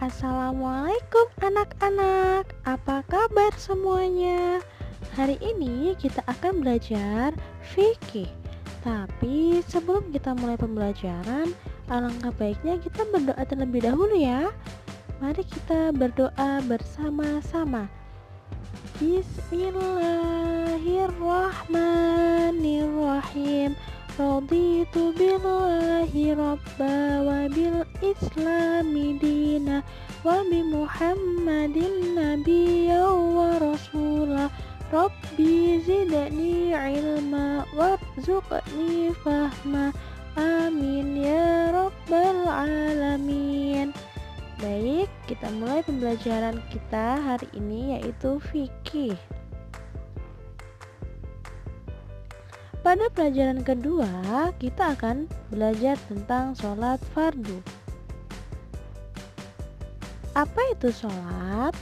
Assalamualaikum anak-anak, apa kabar semuanya? Hari ini kita akan belajar fikih. Tapi sebelum kita mulai pembelajaran, alangkah baiknya kita berdoa terlebih dahulu ya. Mari kita berdoa bersama-sama. Bismillahirrahmanirrahim. Raditu billahi rabba wa bil islami dina wa bi muhammadin nabiyya wa rasulah. Rabbi zidni ilma warzuqni fahma. Amin ya rabbal alamin. Baik, kita mulai pembelajaran kita hari ini yaitu fikih. Pada pelajaran kedua, kita akan belajar tentang sholat fardu. Apa itu sholat?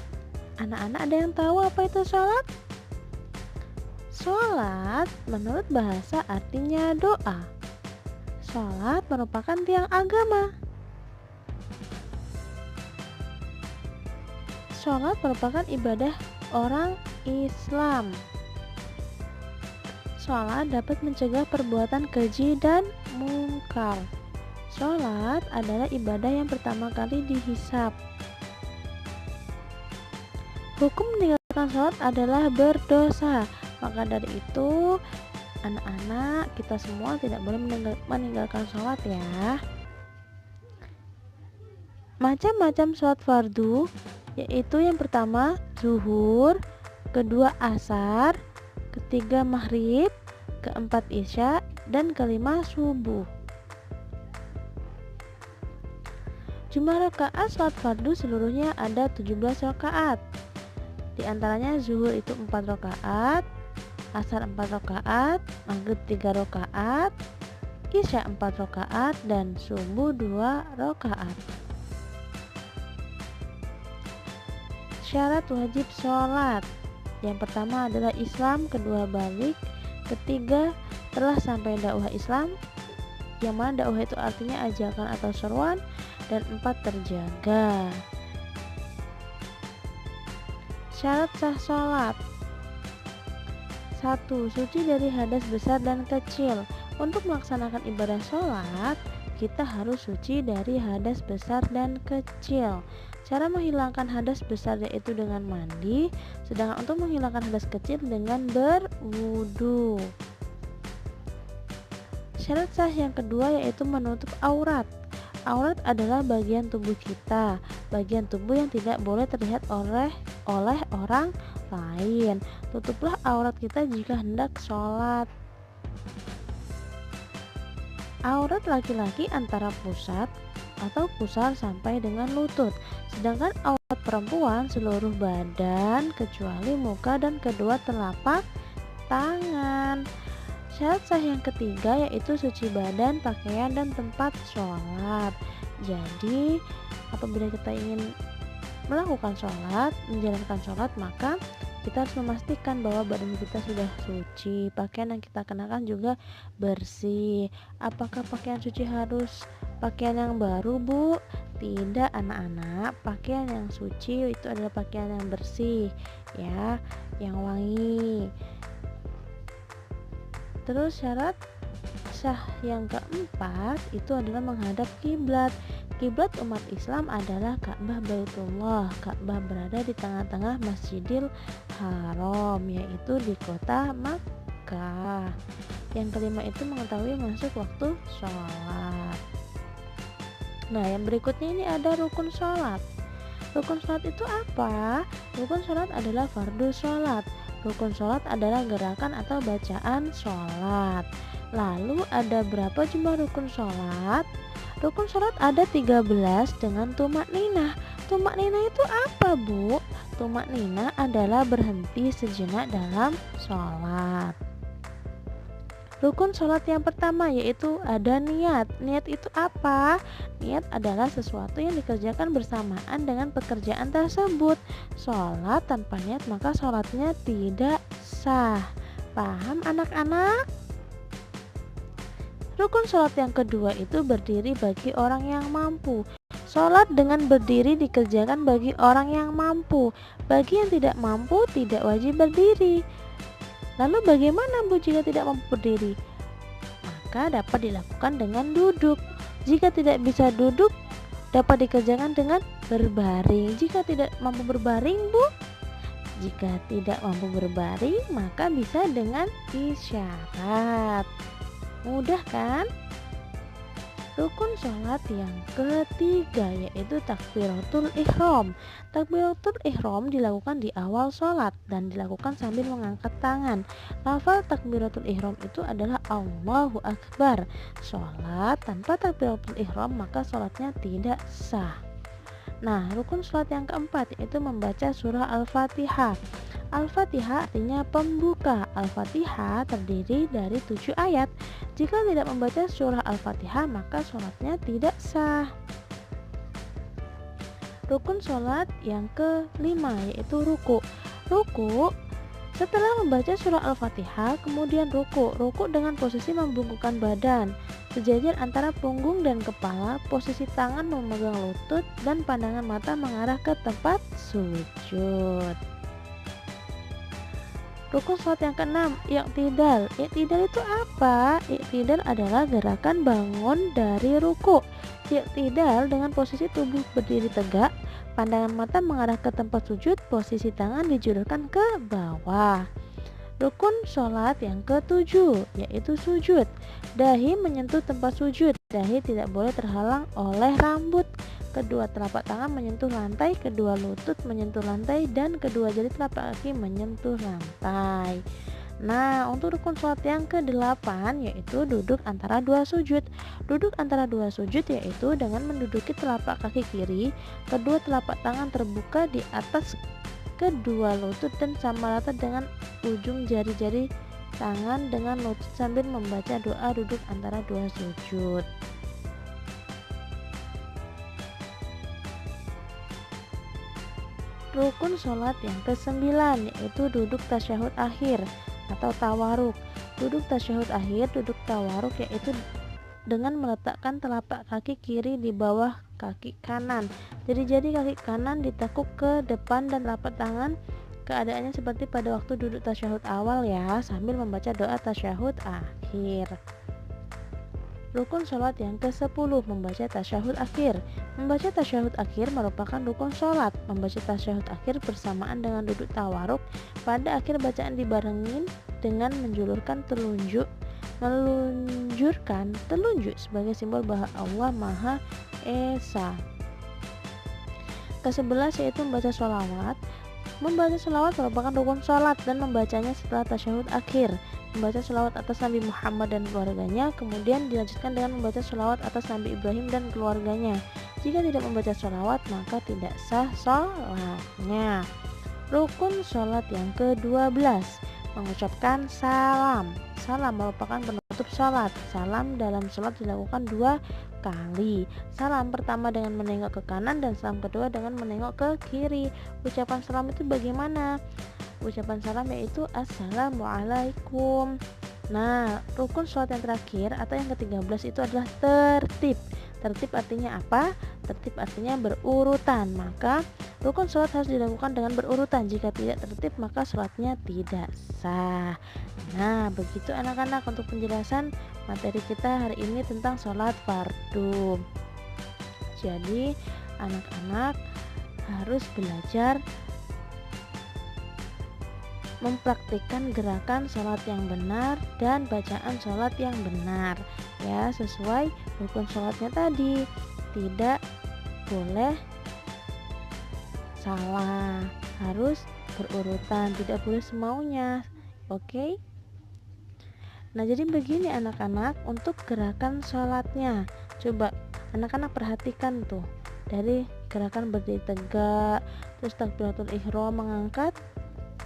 Anak-anak ada yang tahu apa itu sholat? Sholat menurut bahasa artinya doa. Sholat merupakan tiang agama. Sholat merupakan ibadah orang Islam. Sholat dapat mencegah perbuatan keji dan mungkar. Sholat adalah ibadah yang pertama kali dihisab. Hukum meninggalkan sholat adalah berdosa. Maka dari itu, anak-anak kita semua tidak boleh meninggalkan sholat ya. Macam-macam sholat fardu, yaitu yang pertama zuhur, kedua asar, ketiga maghrib, keempat isya, dan kelima subuh. Jumlah rakaat sholat fardu seluruhnya ada 17 rakaat. Di antaranya zuhur itu 4 rakaat, asar 4 rakaat, maghrib 3 rakaat, isya 4 rakaat, dan subuh 2 rakaat. Syarat wajib sholat. Yang pertama adalah Islam, kedua balik, ketiga telah sampai dakwah Islam, yang mana dakwah itu artinya ajakan atau seruan, dan 4 terjaga. Syarat sah sholat. 1. Suci dari hadas besar dan kecil. Untuk melaksanakan ibadah sholat, kita harus suci dari hadas besar dan kecil. Cara menghilangkan hadas besar yaitu dengan mandi, sedangkan untuk menghilangkan hadas kecil dengan berwudu. Syarat sah yang kedua yaitu menutup aurat. Aurat adalah bagian tubuh kita, bagian tubuh yang tidak boleh terlihat oleh orang lain. Tutuplah aurat kita jika hendak sholat. Aurat laki-laki antara pusat atau pusar sampai dengan lutut, sedangkan aurat perempuan seluruh badan kecuali muka dan kedua telapak tangan. Syarat sah yang ketiga yaitu suci badan, pakaian, dan tempat sholat. Jadi apabila kita ingin melakukan sholat, menjalankan sholat, maka kita harus memastikan bahwa badan kita sudah suci, pakaian yang kita kenakan juga bersih. Apakah pakaian suci harus pakaian yang baru, Bu? Tidak, anak-anak. Pakaian yang suci itu adalah pakaian yang bersih, ya, yang wangi. Terus syarat sah yang keempat itu adalah menghadap kiblat. Kiblat umat Islam adalah Ka'bah Baitullah. Ka'bah berada di tengah-tengah Masjidil Haram, yaitu di kota Makkah. Yang kelima itu mengetahui masuk waktu sholat. Nah, yang berikutnya ini ada rukun sholat. Rukun sholat itu apa? Rukun sholat adalah fardu sholat. Rukun sholat adalah gerakan atau bacaan sholat. Lalu ada berapa jumlah rukun sholat? Rukun sholat ada 13 dengan tumak ninah. Tumak ninah itu apa, Bu? Tumak ninah adalah berhenti sejenak dalam sholat. Rukun sholat yang pertama yaitu ada niat. Niat itu apa? Niat adalah sesuatu yang dikerjakan bersamaan dengan pekerjaan tersebut. Sholat tanpa niat maka sholatnya tidak sah. Paham anak-anak? Rukun sholat yang kedua itu berdiri bagi orang yang mampu. Sholat dengan berdiri dikerjakan bagi orang yang mampu. Bagi yang tidak mampu tidak wajib berdiri. Lalu bagaimana Bu jika tidak mampu berdiri? Maka dapat dilakukan dengan duduk. Jika tidak bisa duduk, dapat dikerjakan dengan berbaring. Jika tidak mampu berbaring, Bu, jika tidak mampu berbaring, maka bisa dengan isyarat. Mudah kan? Rukun sholat yang ketiga yaitu takbiratul ihram. Takbiratul ihram dilakukan di awal sholat dan dilakukan sambil mengangkat tangan. Lafal takbiratul ihram itu adalah Allahu Akbar. Sholat tanpa takbiratul ihram maka sholatnya tidak sah. Nah, rukun sholat yang keempat yaitu membaca surah Al-Fatihah. Al-Fatihah artinya pembuka. Al-Fatihah terdiri dari 7 ayat. Jika tidak membaca surah Al-Fatihah maka sholatnya tidak sah. Rukun sholat yang kelima yaitu ruku. Ruku setelah membaca surah Al-Fatihah kemudian ruku. Ruku dengan posisi membungkukkan badan sejajar antara punggung dan kepala, posisi tangan memegang lutut dan pandangan mata mengarah ke tempat sujud. Rukun sholat yang keenam, i'tidal. I'tidal itu apa? I'tidal adalah gerakan bangun dari ruku. I'tidal dengan posisi tubuh berdiri tegak, pandangan mata mengarah ke tempat sujud, posisi tangan dijulurkan ke bawah. Rukun sholat yang ketujuh yaitu sujud. Dahi menyentuh tempat sujud. Dahi tidak boleh terhalang oleh rambut. Kedua telapak tangan menyentuh lantai, kedua lutut menyentuh lantai, dan kedua jari telapak kaki menyentuh lantai. Nah, untuk rukun sholat yang ke-8 yaitu duduk antara dua sujud. Duduk antara dua sujud yaitu dengan menduduki telapak kaki kiri, kedua telapak tangan terbuka di atas kedua lutut dan sama rata dengan ujung jari-jari tangan dengan lutut sambil membaca doa duduk antara dua sujud. Rukun sholat yang ke-9 yaitu duduk tasyahud akhir atau tawaruk. Duduk tasyahud akhir, duduk tawaruk yaitu dengan meletakkan telapak kaki kiri di bawah kaki kanan. Jadi kaki kanan ditekuk ke depan dan telapak tangan keadaannya seperti pada waktu duduk tasyahud awal ya, sambil membaca doa tasyahud akhir. Rukun sholat yang ke-10 membaca tasyahud akhir. Membaca tasyahud akhir merupakan rukun sholat. Membaca tasyahud akhir bersamaan dengan duduk tawaruk. Pada akhir bacaan dibarengin dengan menjulurkan telunjuk sebagai simbol bahwa Allah Maha Esa. Ke-11 yaitu membaca sholawat. Membaca sholawat merupakan rukun sholat dan membacanya setelah tasyahud akhir. Membaca sholawat atas Nabi Muhammad dan keluarganya, kemudian dilanjutkan dengan membaca sholawat atas Nabi Ibrahim dan keluarganya. Jika tidak membaca sholawat maka tidak sah sholatnya. Rukun sholat yang ke-12 mengucapkan salam. Salam merupakan penutup sholat. Salam dalam sholat dilakukan 2 kali. Salam pertama dengan menengok ke kanan dan salam kedua dengan menengok ke kiri. Ucapan salam itu bagaimana? Ucapan salam yaitu Assalamualaikum. Nah, rukun sholat yang terakhir atau yang ke-13 itu adalah tertib. Tertib artinya apa? Tertib artinya berurutan. Maka rukun sholat harus dilakukan dengan berurutan. Jika tidak tertib maka sholatnya tidak sah. Nah, begitu anak-anak untuk penjelasan materi kita hari ini tentang sholat fardu. Jadi anak-anak harus belajar mempraktikkan gerakan sholat yang benar dan bacaan sholat yang benar ya, sesuai rukun sholatnya tadi. Tidak boleh salah, harus berurutan, tidak boleh semaunya. Oke? Nah, jadi begini anak-anak untuk gerakan sholatnya. Coba anak-anak perhatikan tuh, dari gerakan berdiri tegak, terus takbiratul ihram mengangkat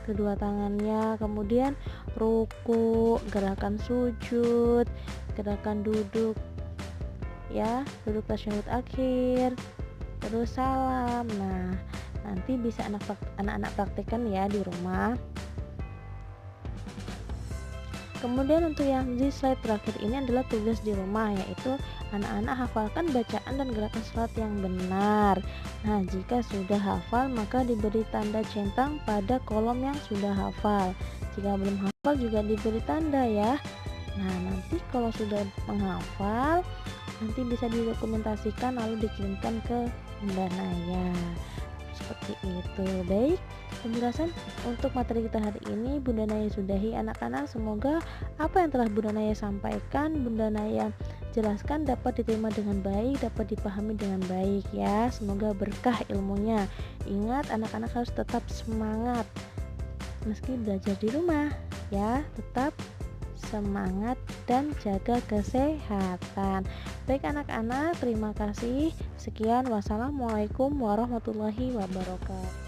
kedua tangannya, kemudian ruku, gerakan sujud, gerakan duduk ya, duduk tasyahud akhir, terus salam. Nah, nanti bisa anak-anak praktekkan ya di rumah. Kemudian untuk yang di slide terakhir ini adalah tugas di rumah, yaitu Anak-anak hafalkan bacaan dan gerakan sholat yang benar. Nah, jika sudah hafal maka diberi tanda centang pada kolom yang sudah hafal. Jika belum hafal juga diberi tanda ya. Nah, nanti kalau sudah menghafal, nanti bisa didokumentasikan lalu dikirimkan ke Bunda Naya. Seperti itu. Baik, penjelasan untuk materi kita hari ini Bunda Naya sudahi anak-anak. Semoga apa yang telah Bunda Naya sampaikan, Bunda Naya jelaskan dapat diterima dengan baik, dapat dipahami dengan baik ya. Semoga berkah ilmunya. Ingat, anak-anak harus tetap semangat meski belajar di rumah ya. Tetap semangat dan jaga kesehatan. Baik anak-anak, terima kasih. Sekian, wassalamualaikum warahmatullahi wabarakatuh.